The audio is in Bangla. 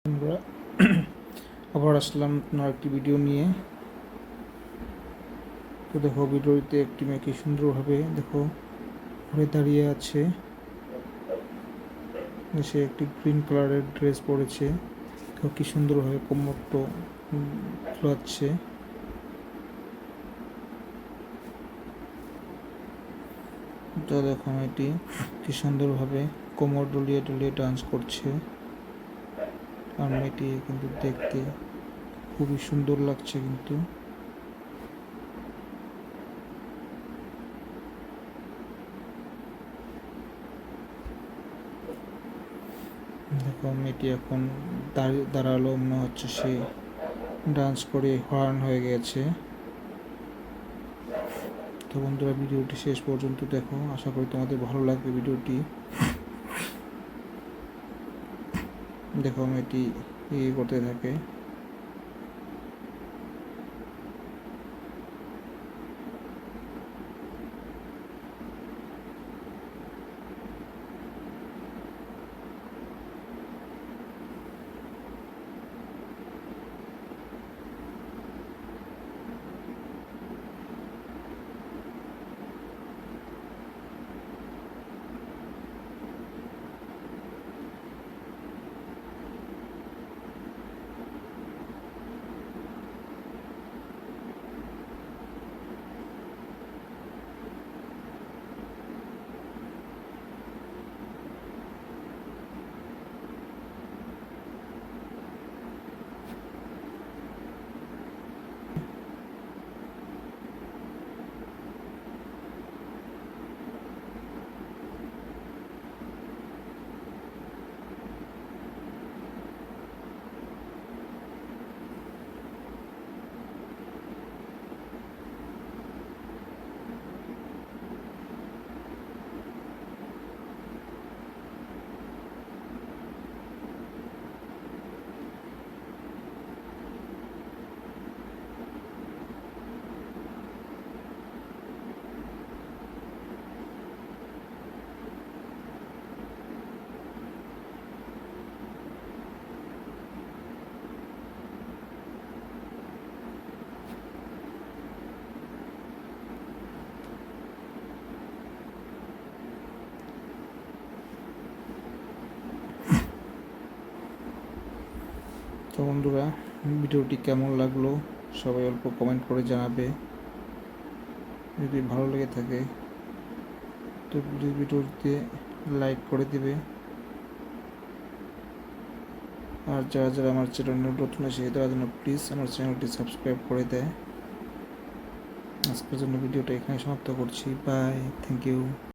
আমরা আবার আসলাম আপনার একটি ভিডিও নিয়ে। তো দেখো, ভিডিওতে একটি মেয়ে কি সুন্দরভাবে দেখো ঘুরে দাঁড়িয়ে আছে। সে একটি গ্রিন কালারের ড্রেস পরেছে। দেখো কি সুন্দরভাবে কোমরটা খোলাচ্ছে। তো দেখো মেয়েটি কি সুন্দরভাবে কোমর ডুলিয়ে ডুলিয়ে ডান্স করছে। আর মেয়েটি কিন্তু দেখতে খুবই সুন্দর লাগছে। কিন্তু দেখো মেয়েটি এখন দাঁড়ালো, মনে হচ্ছে সে ডান্স করে হরান হয়ে গেছে। তো বন্ধুরা, ভিডিওটি শেষ পর্যন্ত দেখো, আশা করি তোমাদের ভালো লাগবে ভিডিওটি। দেখো মেয়েটি করতে থাকে। তো বন্ধুরা, ভিডিওটি কেমন লাগলো সবাই অল্প কমেন্ট করে জানাবে। যদি ভালো লেগে থাকে তো প্লিজ ভিডিওটিতে লাইক করে দিবে। আর যারা যারা আমার চ্যানেলে নতুন আছে তারা যেন প্লিজ আমার চ্যানেলটি সাবস্ক্রাইব করে দেয়। আজকের জন্য ভিডিওটা এখানে সমাপ্ত করছি। Bye, thank you.